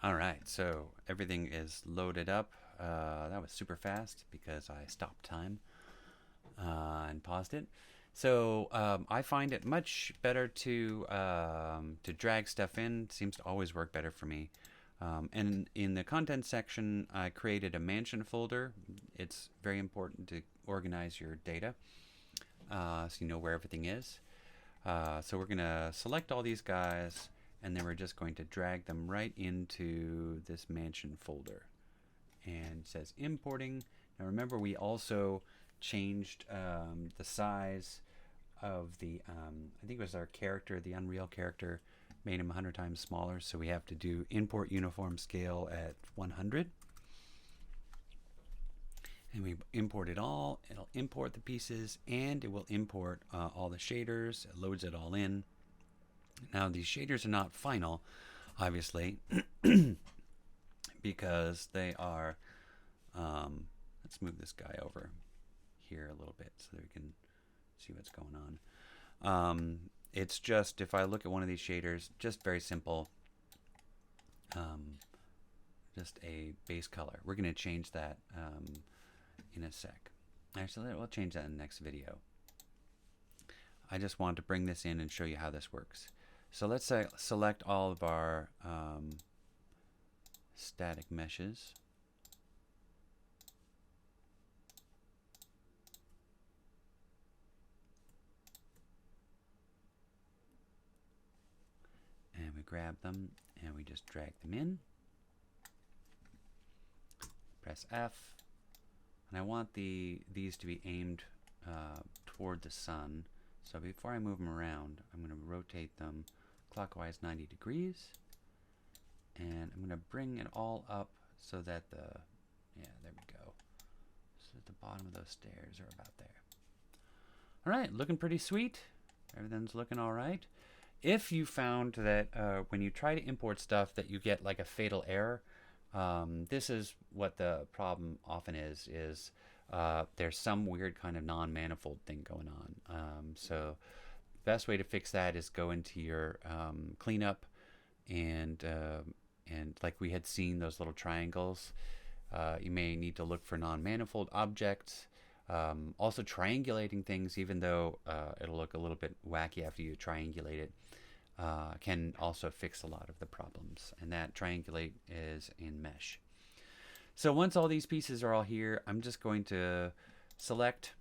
All right, so everything is loaded up. That was super fast because I stopped time and paused it. So I find it much better to drag stuff in. Seems to always work better for me. And in the content section, I created a mansion folder. It's very important to organize your data so you know where everything is. So we're going to select all these guys, and then we're just going to drag them right into this mansion folder. And it says importing. Now remember, we also changed the size of the, I think it was our character, the Unreal character, made him 100 times smaller. So we have to do import uniform scale at 100. And we import it all. It'll import the pieces, and it will import all the shaders. It loads it all in. Now these shaders are not final, obviously, because they are. Let's move this guy over here a little bit so that we can see what's going on. It's just, if I look at one of these shaders, just very simple, just a base color. We're going to change that in a sec. Actually, we'll change that in the next video. I just wanted to bring this in and show you how this works. So let's say select all of our static meshes. And we grab them and we just drag them in. Press F. And I want these to be aimed toward the sun. So before I move them around, I'm going to rotate them clockwise 90 degrees. And I'm going to bring it all up so that yeah, there we go. So at the bottom of those stairs are about there. All right, looking pretty sweet. Everything's looking all right. If you found that when you try to import stuff that you get like a fatal error, this is what the problem often is there's some weird kind of non-manifold thing going on. So the best way to fix that is go into your cleanup and like we had seen those little triangles. You may need to look for non-manifold objects. Also triangulating things, even though it'll look a little bit wacky after you triangulate it, can also fix a lot of the problems. And that triangulate is in mesh. So once all these pieces are all here, I'm just going to select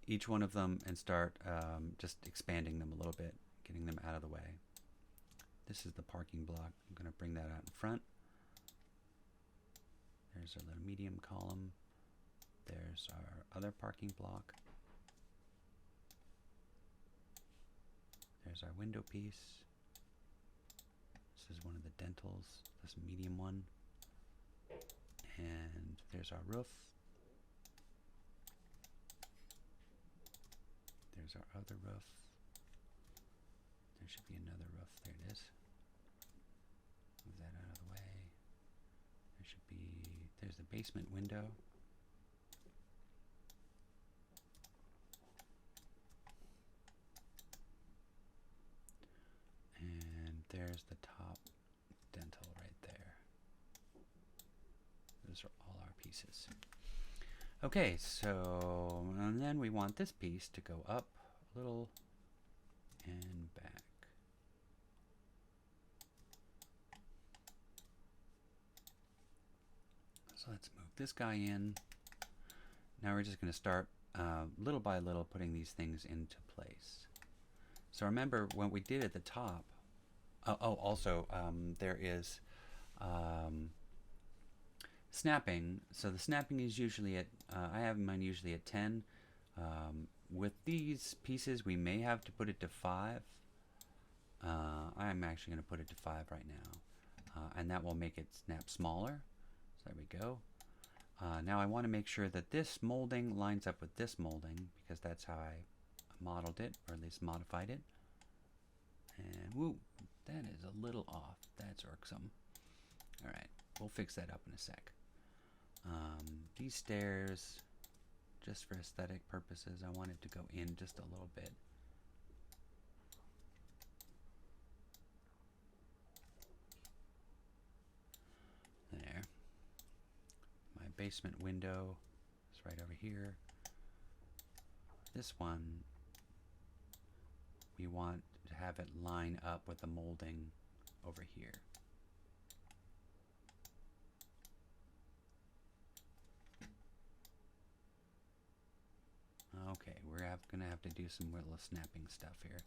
each one of them and start just expanding them a little bit, getting them out of the way. This is the parking block. I'm going to bring that out in front. There's our little medium column. There's our other parking block. There's our window piece. This is one of the dentals, this medium one. And there's our roof. There's our other roof. There should be another roof. There it is. Move that out of the way. There should be, there's the basement window. And there's the top dental right there. Those are all our pieces. Okay, so and then we want this piece to go up a little and back. So let's move this guy in. Now we're just going to start little by little putting these things into place. So remember when we did at the top, also there is snapping. So the snapping is usually at, I have mine usually at 10. With these pieces, we may have to put it to 5. I'm actually going to put it to 5 right now. And that will make it snap smaller. So there we go. Now I want to make sure that this molding lines up with this molding, because that's how I modeled it, or at least modified it. And woo, that is a little off. That's irksome. All right, we'll fix that up in a sec. These stairs, just for aesthetic purposes, I want it to go in just a little bit. basement window is right over here. This one, we want to have it line up with the molding over here. Okay, we're going to have to do some little snapping stuff here.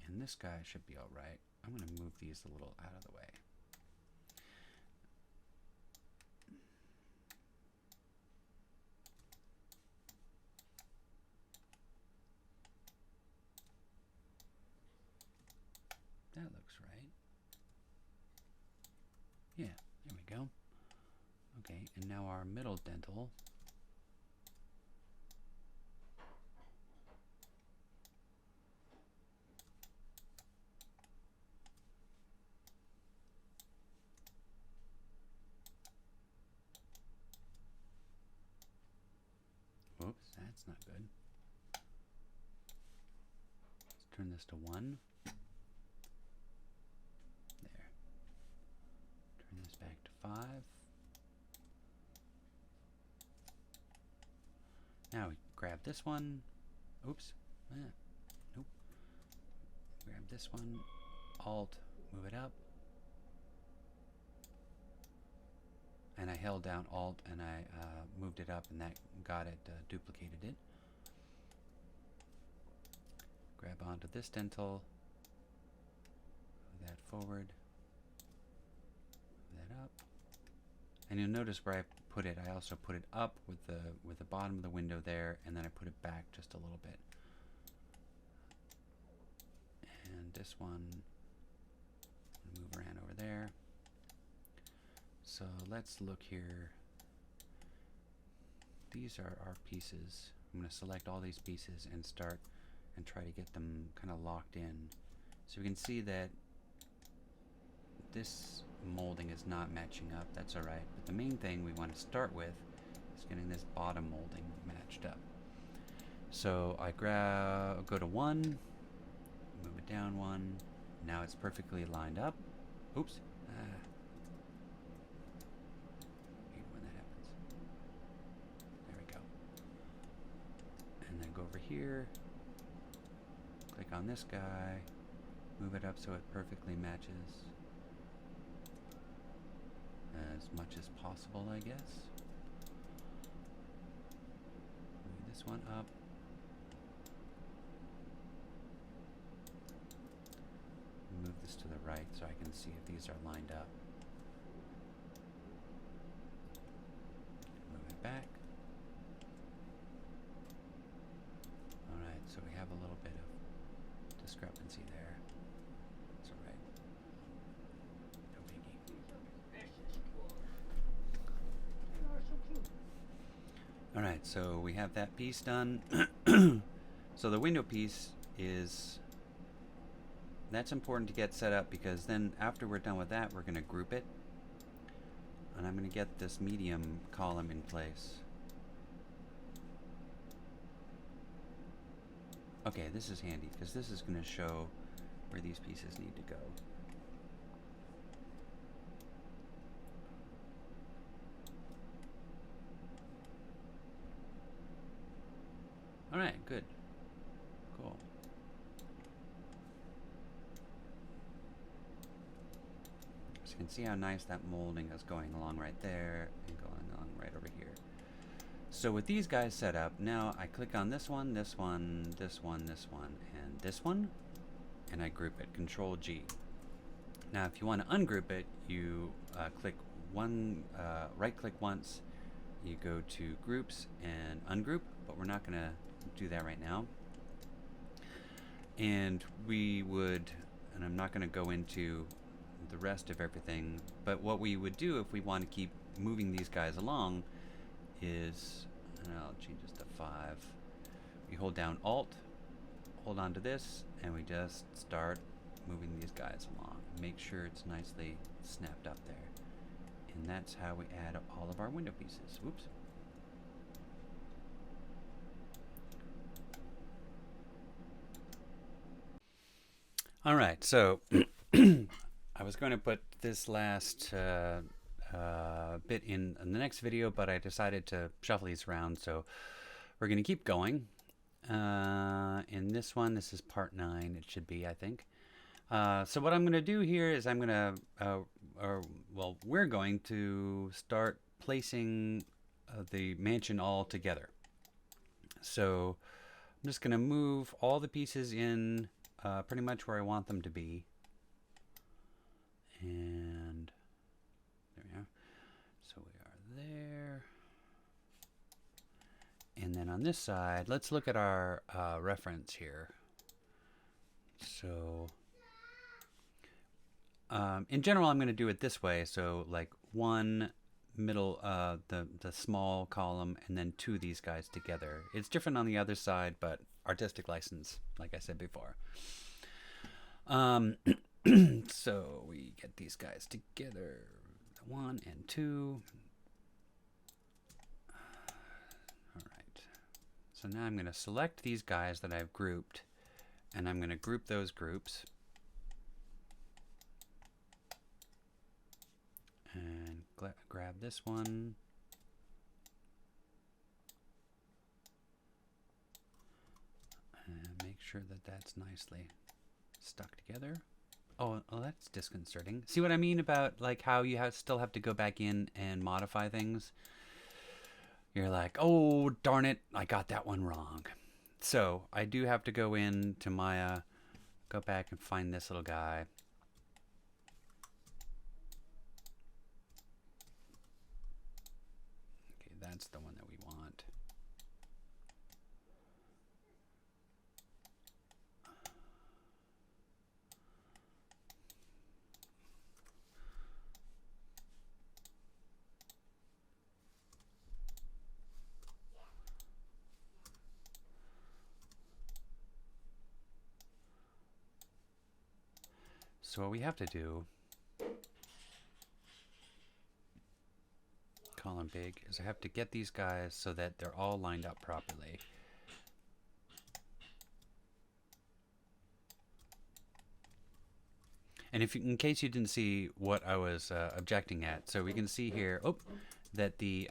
And this guy should be all right. I'm going to move these a little out of the way. That looks right. Yeah, there we go. Okay, and now our middle dental. Whoops, that's not good. Let's turn this to 1. There. Turn this back to 5. Now we grab this one. Oops. Nope. Grab this one. Alt. Move it up. And I held down Alt and I moved it up, and that got it, duplicated it. Grab onto this dental. Move that forward. Move that up. And you'll notice where I put it, I also put it up with the bottom of the window there, and then I put it back just a little bit. And this one, move around over there. So let's look here. These are our pieces. I'm going to select all these pieces and start and try to get them kind of locked in. So we can see that this molding is not matching up. That's all right. But the main thing we want to start with is getting this bottom molding matched up. So I go to 1, move it down 1. Now it's perfectly lined up. Oops. Hate when that happens. There we go. And then go over here. Click on this guy. Move it up so it perfectly matches. As much as possible, I guess. Move this one up. Move this to the right so I can see if these are lined up. Move it back. Alright, so we have a little bit of discrepancy there. That's alright. No biggie. Alright, so we have that piece done. So the window piece is, that's important to get set up, because then after we're done with that, we're going to group it. And I'm going to get this medium column in place. Okay, this is handy, because this is going to show where these pieces need to go. Alright, good. Cool. So you can see how nice that molding is going along right there and going along right over here. So with these guys set up, now I click on this one, this one, this one, this one, and this one, and I group it, Control G. Now if you want to ungroup it, you click one, right click once, you go to Groups and Ungroup, but we're not going to do that right now. And we would, and I'm not going to go into the rest of everything, but what we would do if we want to keep moving these guys along is, and I'll change this to 5. We hold down Alt, hold on to this, and we just start moving these guys along. Make sure it's nicely snapped up there. And that's how we add all of our window pieces. Whoops. All right, so I was going to put this last bit in the next video, but I decided to shuffle these around, so we're going to keep going. In this one, this is part 9, it should be, I think. So what I'm going to do here is I'm going to, well, we're going to start placing the mansion all together. So I'm just going to move all the pieces in pretty much where I want them to be. And there we are. So we are there. And then on this side, let's look at our reference here. So in general, I'm going to do it this way. So like one middle, the small column, and then 2 of these guys together. It's different on the other side, but artistic license, like I said before. So we get these guys together, 1 and 2. All right. So now I'm going to select these guys that I've grouped, and I'm going to group those groups. And grab this one. And make sure that that's nicely stuck together. Oh, that's disconcerting. See what I mean about like how you still have to go back in and modify things? You're like, oh, darn it, I got that one wrong. So I do have to go in to Maya, go back and find this little guy. Okay, that's the one that we want. So what we have to do, column big, is I have to get these guys so that they're all lined up properly. And if in case you didn't see what I was objecting at, so we can see here, that the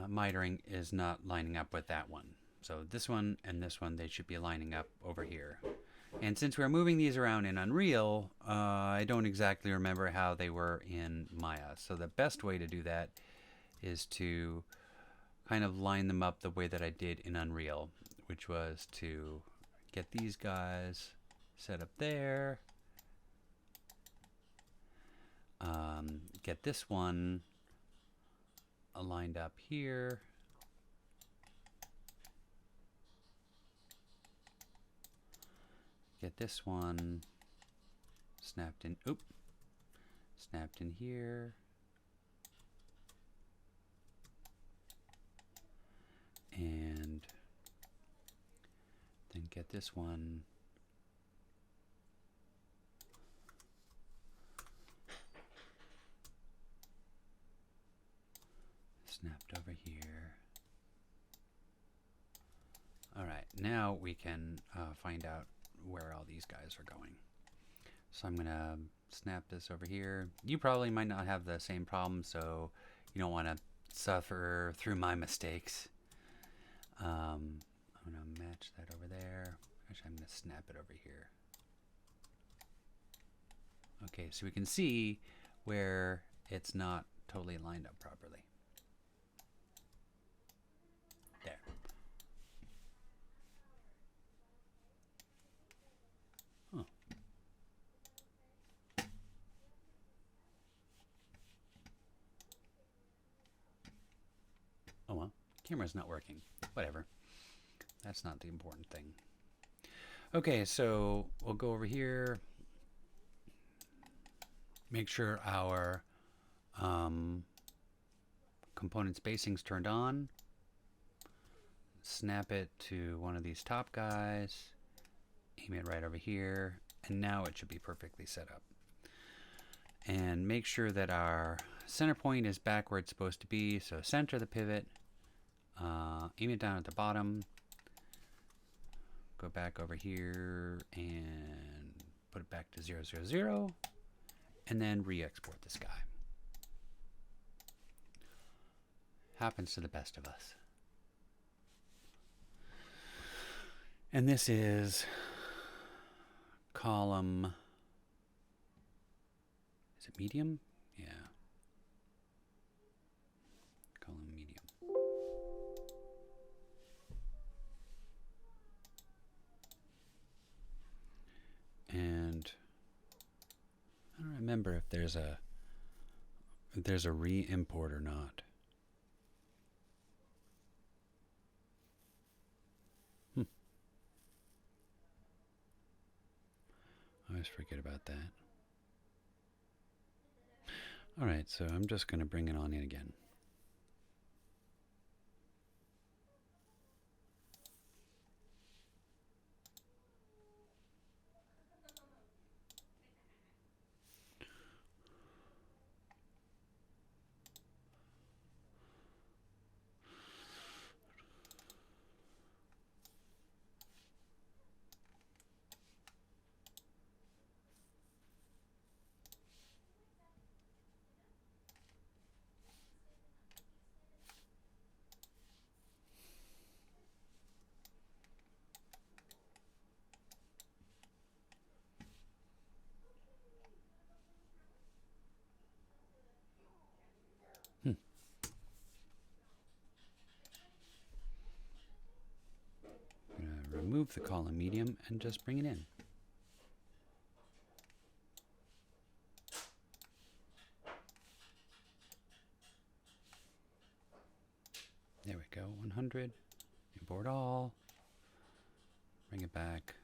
mitering is not lining up with that one. So this one and this one, they should be lining up over here. And since we're moving these around in Unreal, I don't exactly remember how they were in Maya. So the best way to do that is to kind of line them up the way that I did in Unreal, which was to get these guys set up there, get this one aligned up here, get this one snapped in, snapped in here, and then get this one snapped over here. All right, now we can find out where all these guys are going. So I'm gonna snap this over here. You probably might not have the same problem, so you don't want to suffer through my mistakes. I'm gonna match that over there. Actually, I'm gonna snap it over here. Okay, so we can see where it's not totally lined up properly. There. Huh. Oh well, camera's not working. Whatever. That's not the important thing. Okay, so we'll go over here. Make sure our component spacing's turned on. Snap it to one of these top guys. Aim it right over here. And now it should be perfectly set up. And make sure that our center point is back where it's supposed to be. So center the pivot. Aim it down at the bottom. Go back over here and put it back to 0, 0, 0. And then re-export the sky. Happens to the best of us. And this is column, is it medium? Yeah. Column medium. And I don't remember if there's a re-import or not. I always forget about that. All right, so I'm just going to bring it on in again. I'm going to remove the column medium and just bring it in. There we go, 100. Import all. Bring it back.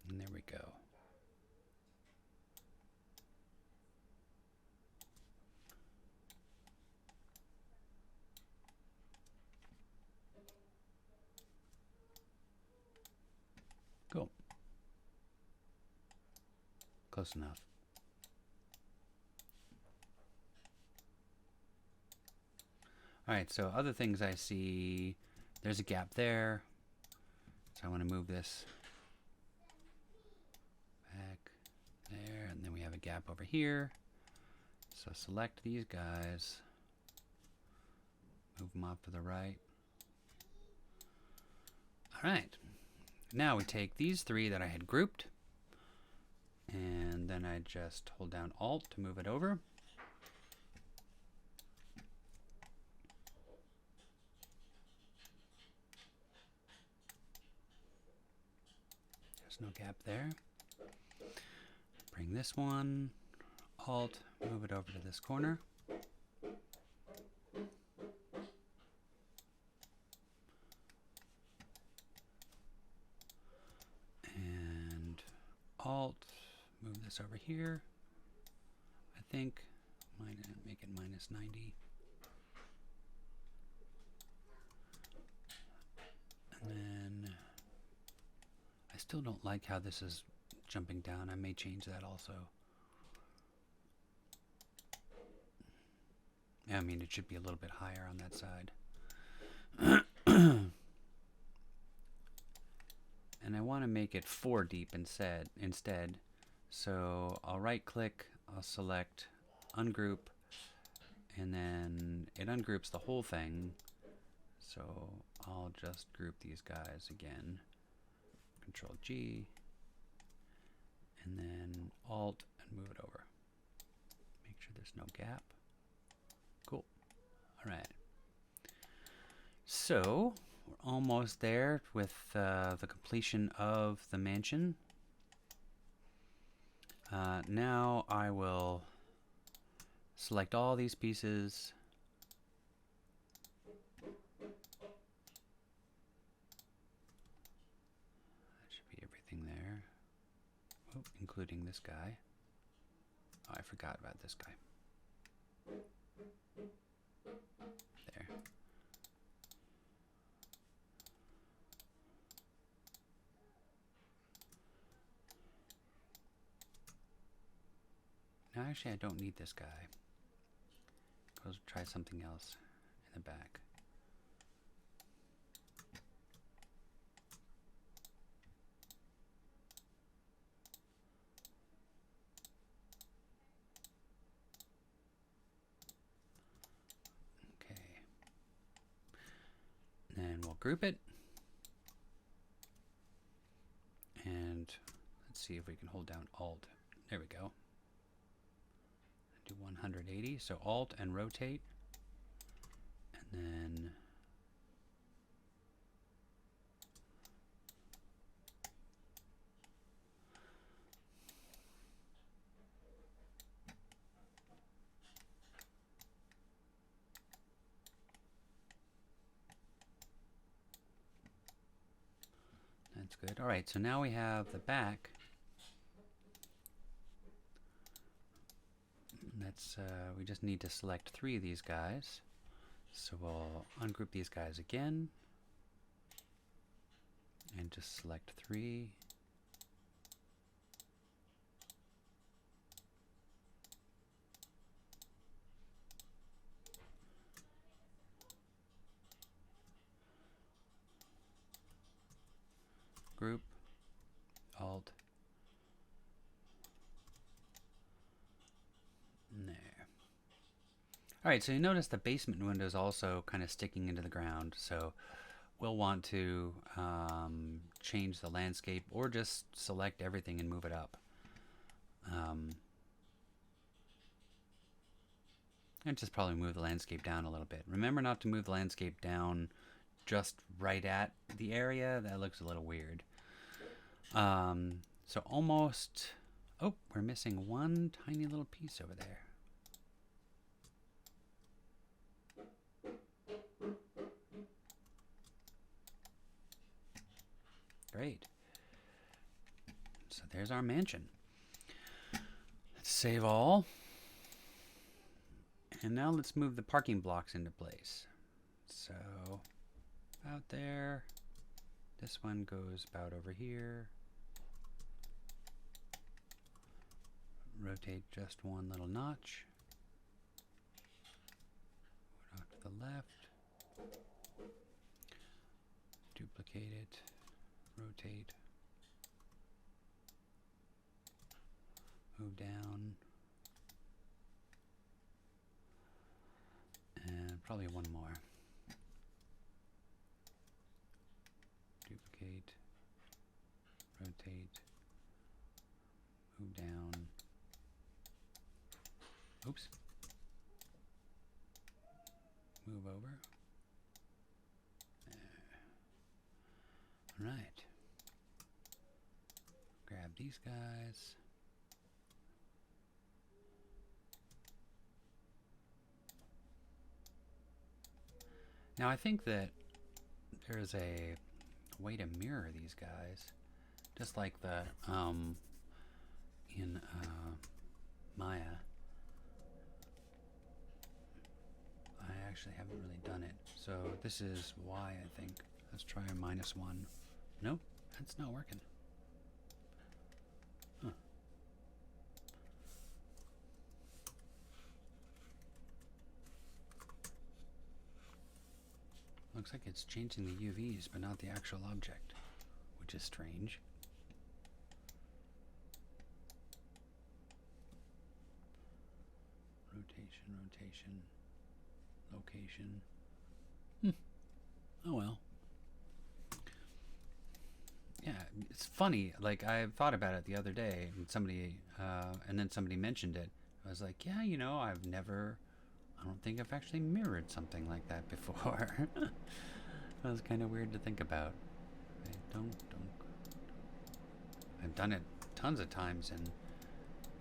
And there we go. Cool. Close enough. All right, so other things I see, there's a gap there. So I want to move this back there, and then we have a gap over here. So select these guys, move them off to the right. All right, now we take these three that I had grouped, and then I just hold down Alt to move it over. There's no gap there. Bring this one, Alt, move it over to this corner. And Alt, move this over here. I think, make it -90. And then, I still don't like how this is jumping down. I may change that also. Yeah, I mean, it should be a little bit higher on that side. And I want to make it 4 deep instead. So I'll right click, I'll select ungroup, and then it ungroups the whole thing. So I'll just group these guys again. Control G, and then Alt and move it over. Make sure there's no gap. Cool. All right. So we're almost there with the completion of the mansion. Now I will select all these pieces. That should be everything there. Oh, including this guy. Oh, I forgot about this guy. There. Now actually I don't need this guy. Let's try something else in the back. Okay. Then we'll group it. And let's see if we can hold down Alt. There we go. Do 180. So Alt and rotate. And then that's good. All right, so now we have the back. That's we just need to select 3 of these guys. So we'll ungroup these guys again and just select 3. Group, Alt, there. All right, so you notice the basement window is also kind of sticking into the ground. So we'll want to change the landscape or just select everything and move it up. And just probably move the landscape down a little bit. Remember not to move the landscape down just right at the area. That looks a little weird. So almost, oh, we're missing one tiny little piece over there. Great. So there's our mansion. Let's save all. And now let's move the parking blocks into place. So out there, this one goes about over here. Rotate just one little notch. Off to the left. Duplicate it. Rotate. Move down. And probably one more. Duplicate. Rotate. Move down. Oops. Move over. There. All right. Grab these guys. Now I think that there's a way to mirror these guys, just like the in Maya. I actually haven't really done it. So this is Y, I think. Let's try a -1. Nope, that's not working. Huh. Looks like it's changing the UVs, but not the actual object, which is strange. Rotation, rotation, location. Oh well. Yeah, it's funny. Like, I thought about it the other day, and then somebody mentioned it. I was like, yeah, you know, I don't think I've actually mirrored something like that before. That was kind of weird to think about. I've done it tons of times in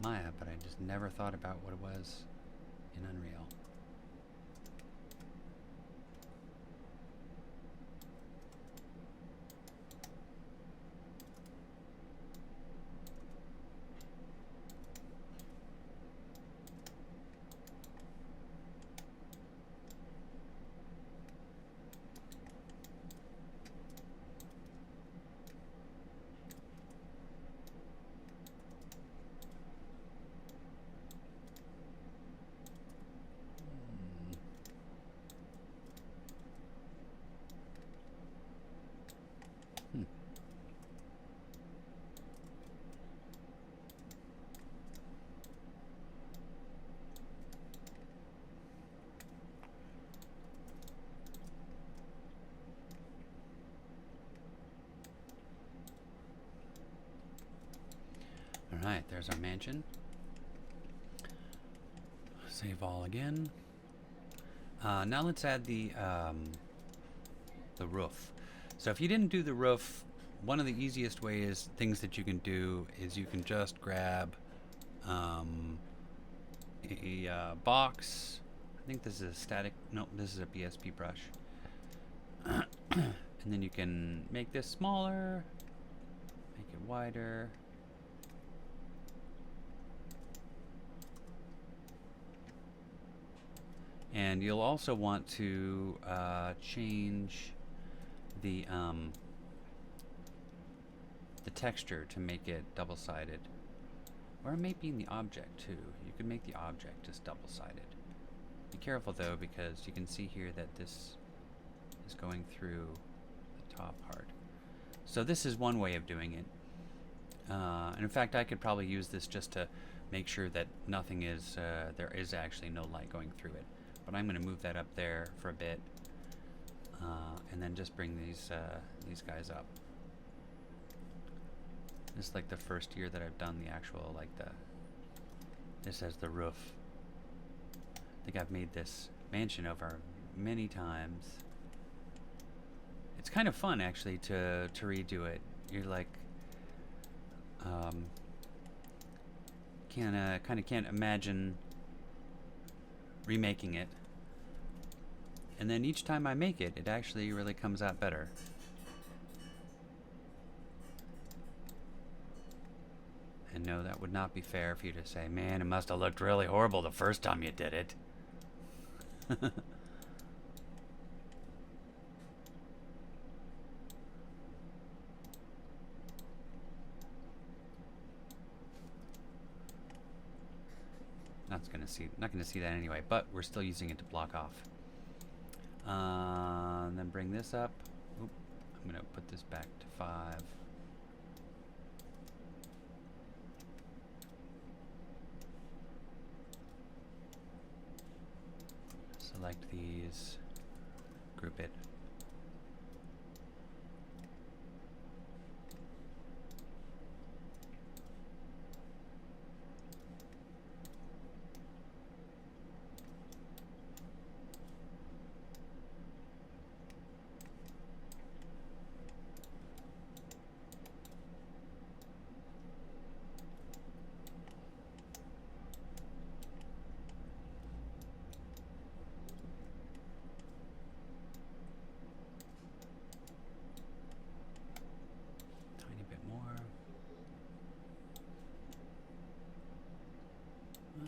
Maya, but I just never thought about what it was in Unreal. Alright, there's our mansion. Save all again. Now let's add the roof. So if you didn't do the roof, one of the easiest things that you can do is you can just grab a box. I think this is a static, no, this is a BSP brush. And then you can make this smaller, make it wider. And you'll also want to change the texture to make it double-sided. Or it may be in the object too. You could make the object just double-sided. Be careful though, because you can see here that this is going through the top part. So this is one way of doing it. And in fact, I could probably use this just to make sure that nothing is, there is actually no light going through it. But I'm going to move that up there for a bit, and then just bring these guys up. This is like the first year that I've done the actual, like this as the roof. I think I've made this mansion over many times. It's kind of fun actually to redo it. You're like, kind of can't imagine remaking it. And then each time I make it, it actually really comes out better. And no, that would not be fair for you to say, man, it must have looked really horrible the first time you did it. Not gonna see that anyway, but we're still using it to block off. And then bring this up. Oop, I'm gonna put this back to 5. Select these, group it.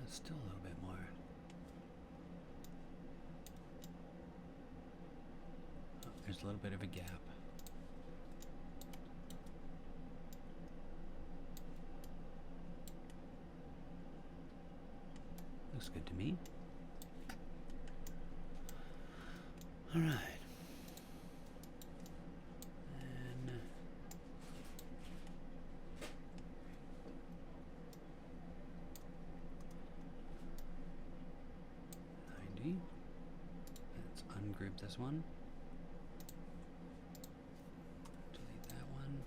Still a little bit more. Oh, there's a little bit of a gap. Looks good to me. All right. Let's ungroup this one. Delete that one.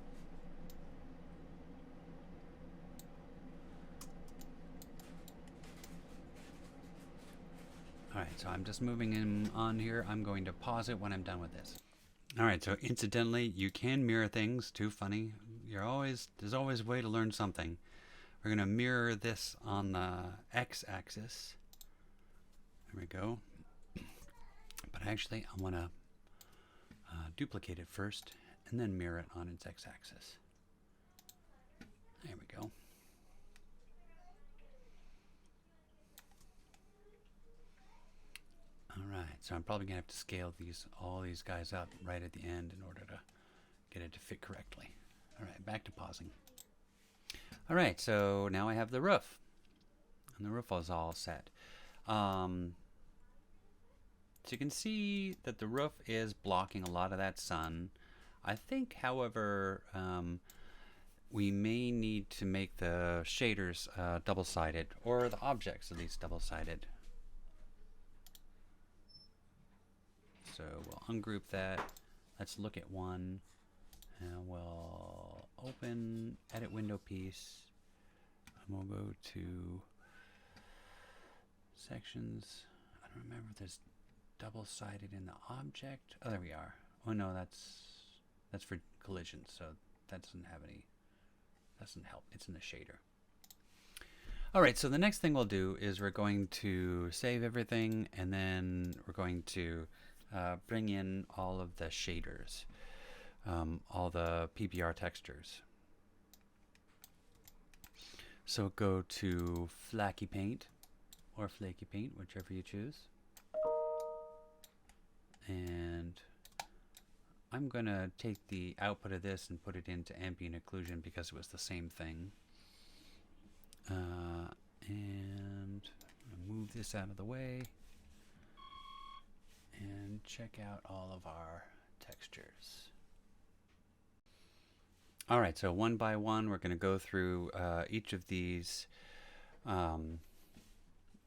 Alright, so I'm just moving him on here. I'm going to pause it when I'm done with this. Alright, so incidentally, you can mirror things. Too funny. There's always a way to learn something. We're going to mirror this on the x-axis. There we go. But actually, I want to duplicate it first and then mirror it on its x-axis. There we go. Alright, so I'm probably going to have to scale all these guys up right at the end in order to get it to fit correctly. Alright, back to pausing. Alright, so now I have the roof. And the roof is all set. So you can see that the roof is blocking a lot of that sun. I think, however, we may need to make the shaders double-sided, or the objects at least double-sided. So we'll ungroup that. Let's look at one, and we'll open edit window piece, we'll go to sections. I don't remember if there's double-sided in the object. Oh, there we are. Oh no, that's for collisions, so that doesn't help. It's in the shader. All right, so the next thing we'll do is we're going to save everything, and then we're going to bring in all of the shaders, all the PBR textures. So go to Flaky Paint or Flaky Paint, whichever you choose. And I'm going to take the output of this and put it into ambient occlusion because it was the same thing. And move this out of the way and check out all of our textures. All right, so one by one, we're going to go through each of these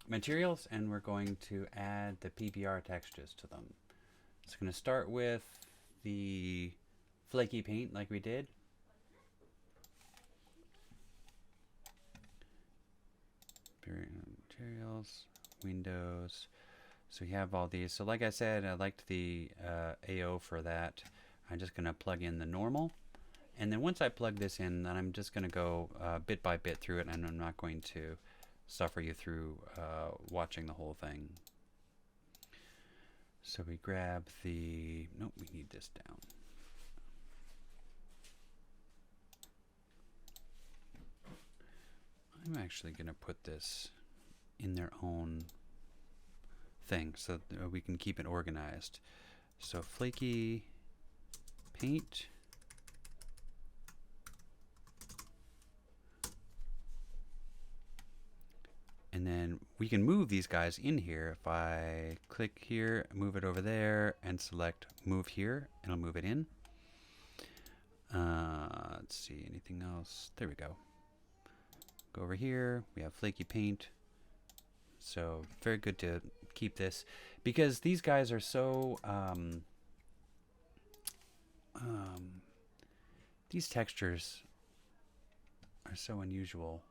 materials, and we're going to add the PBR textures to them. It's going to start with the flaky paint like we did. Materials, windows. So you have all these. So like I said, I liked the AO for that. I'm just going to plug in the normal. And then once I plug this in, then I'm just going to go bit by bit through it, and I'm not going to suffer you through watching the whole thing. So we grab the, nope, we need this down. I'm actually going to put this in their own thing so that we can keep it organized. So flaky paint. And then we can move these guys in here. If I click here, move it over there, and select move here, it'll move it in. Let's see, anything else? There we go. Go over here, we have flaky paint. So very good to keep this because these guys are so, these textures are so unusual.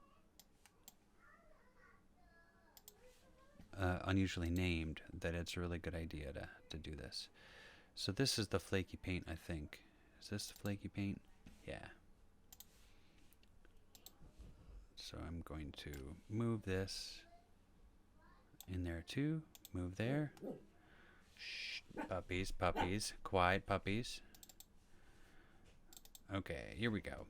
Unusually named that it's a really good idea to do this. So this is the flaky paint, I think. Is this the flaky paint? Yeah. So I'm going to move this in there too. Move there. Shh, puppies, puppies. Quiet, puppies. Okay, here we go.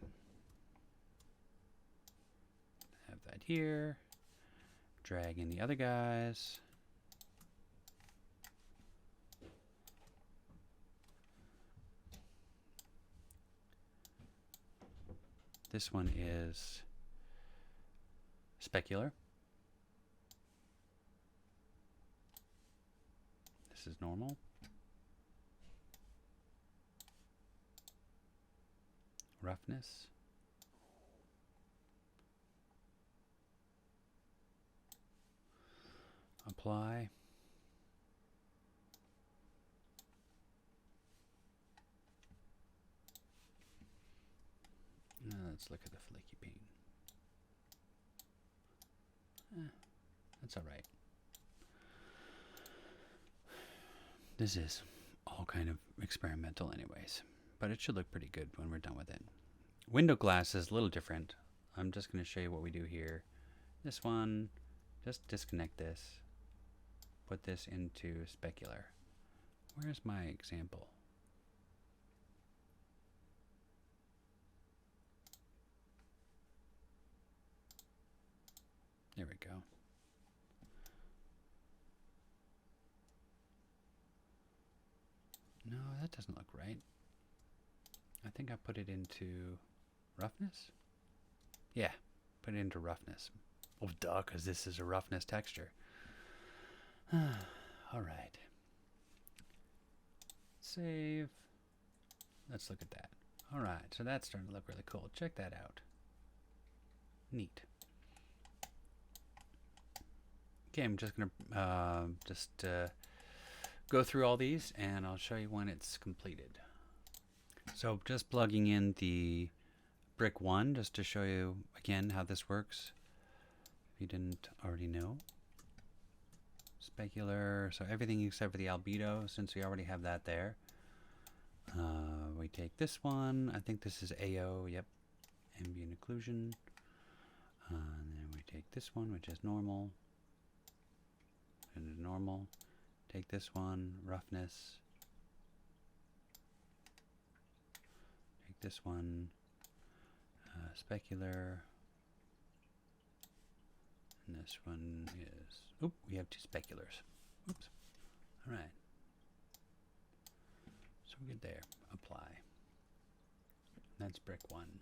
Have that here. Drag in the other guys. This one is specular. This is normal. Roughness. Apply. Now let's look at the flaky paint. That's all right. This is all kind of experimental anyways, but it should look pretty good when we're done with it. Window glass is a little different. I'm just going to show you what we do here. This one, just disconnect this. Put this into specular. Where's my example? There we go. No, that doesn't look right. I think I put it into roughness. Yeah, put it into roughness. Oh, duh, because this is a roughness texture. All right. Save. Let's look at that. All right, so that's starting to look really cool. Check that out. Neat. Okay, I'm just going to go through all these, and I'll show you when it's completed. So just plugging in the brick 1 just to show you again how this works. If you didn't already know. Specular, so everything except for the albedo, since we already have that there. We take this one. I think this is AO. Yep, ambient occlusion. And then we take this one, which is normal. And normal. Take this one, roughness. Take this one, specular. And this one is, oop, we have two speculars. Oops. All right. So we're good there. Apply. That's brick one.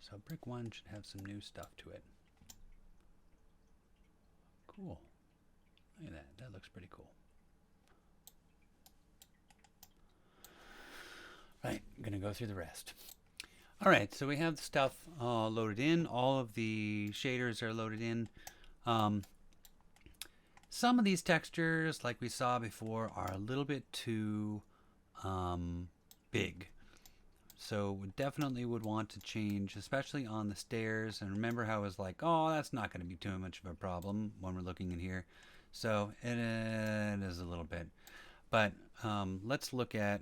So brick one should have some new stuff to it. Cool. Look at that. That looks pretty cool. Right, I'm going to go through the rest. All right, so we have the stuff loaded in. All of the shaders are loaded in. Some of these textures, like we saw before, are a little bit too big. So we definitely would want to change, especially on the stairs. And remember how I was like, oh, that's not going to be too much of a problem when we're looking in here. So it is a little bit. But let's look at...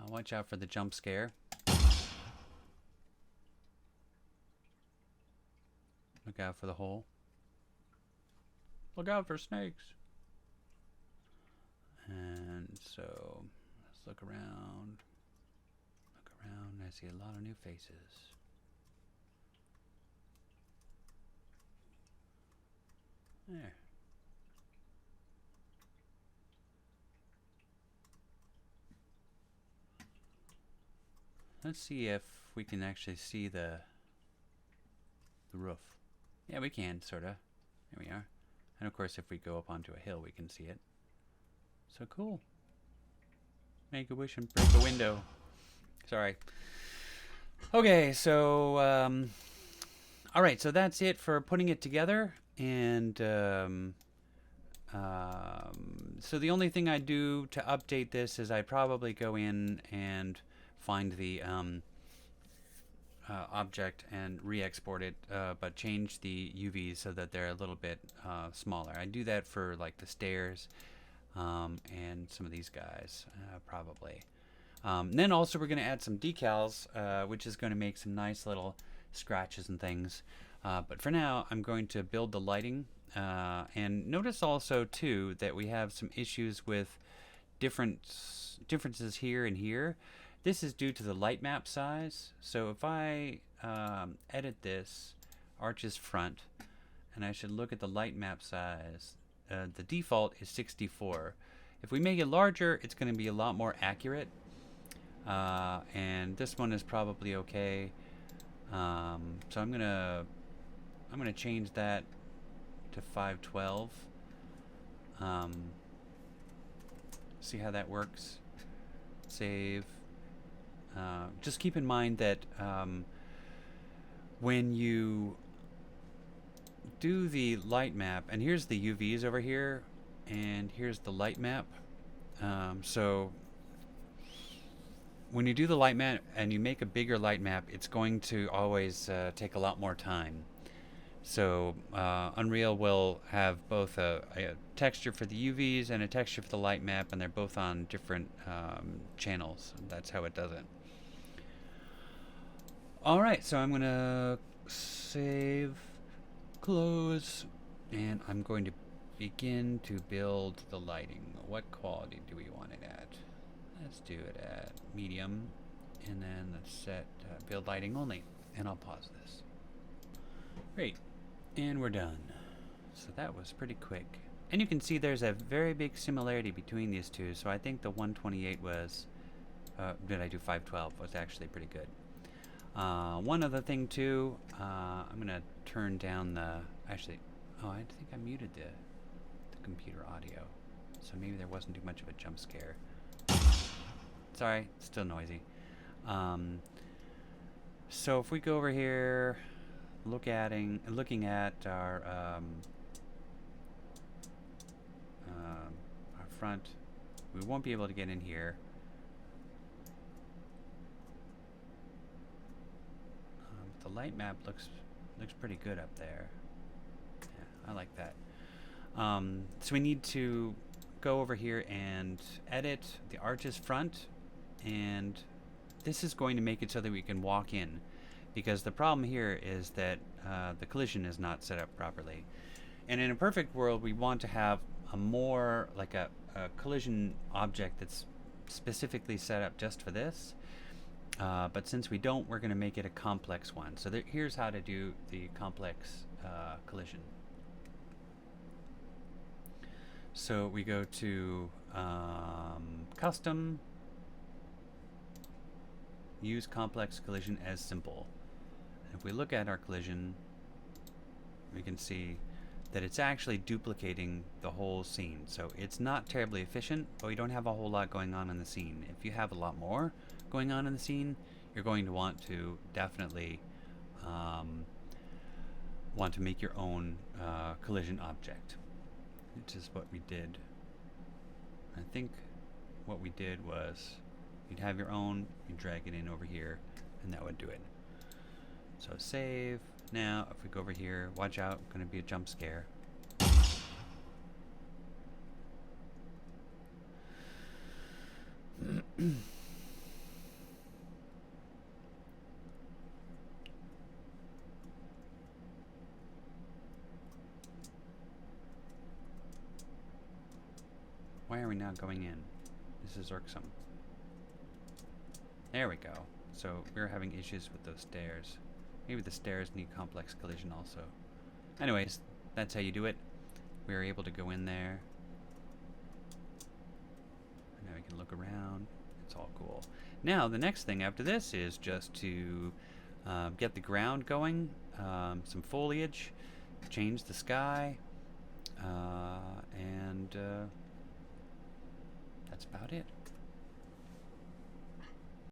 watch out for the jump scare. Look out for the hole. Look out for snakes. And so let's look around. Look around. I see a lot of new faces. There. Let's see if we can actually see the roof. Yeah, we can, sort of. There we are. And of course, if we go up onto a hill, we can see it. So cool. Make a wish and break a window. Sorry. Okay, so, all right, so that's it for putting it together. And so the only thing I'd do to update this is I'd probably go in and find the object and re-export it, but change the UVs so that they're a little bit smaller. I do that for like the stairs and some of these guys, probably. Then also we're going to add some decals, which is going to make some nice little scratches and things. But for now, I'm going to build the lighting. And notice also too that we have some issues with differences here and here. This is due to the light map size. So if I edit this, arches front, and I should look at the light map size, the default is 64. If we make it larger, it's going to be a lot more accurate. And this one is probably okay. So I'm gonna change that to 512. See how that works. Save. Just keep in mind that when you do the light map, and here's the UVs over here, and here's the light map. So when you do the light map and you make a bigger light map, it's going to always take a lot more time. So Unreal will have both a texture for the UVs and a texture for the light map, and they're both on different channels. That's how it does it. Alright, so I'm going to save, close, and I'm going to begin to build the lighting. What quality do we want it at? Let's do it at medium, and then let's set build lighting only, and I'll pause this. Great, and we're done. So that was pretty quick. And you can see there's a very big similarity between these two, so I think the 128 was, did I do 512, was actually pretty good. One other thing too, I'm going to turn down the, actually, oh, I think I muted the computer audio, so maybe there wasn't too much of a jump scare. Sorry, still noisy. So if we go over here, looking at our front, we won't be able to get in here. light map looks pretty good up there. Yeah, I like that. So we need to go over here and edit the arches front, and this is going to make it so that we can walk in, because the problem here is that the collision is not set up properly. And in a perfect world, we want to have a more like a collision object that's specifically set up just for this. But since we don't, we're going to make it a complex one. So here's how to do the complex collision. So we go to custom, use complex collision as simple. And if we look at our collision, we can see that it's actually duplicating the whole scene. So it's not terribly efficient, but we don't have a whole lot going on in the scene. If you have a lot more going on in the scene, you're going to want to definitely want to make your own collision object, which is what we did. I think what we did was you'd have your own, you drag it in over here, and that would do it. So save. Now, if we go over here, watch out, going to be a jump scare. Why are we not going in? This is irksome. There we go. So we're having issues with those stairs. Maybe the stairs need complex collision also. Anyways, that's how you do it. We are able to go in there. And now we can look around. It's all cool. Now, the next thing after this is just to get the ground going. Some foliage. Change the sky. And that's about it.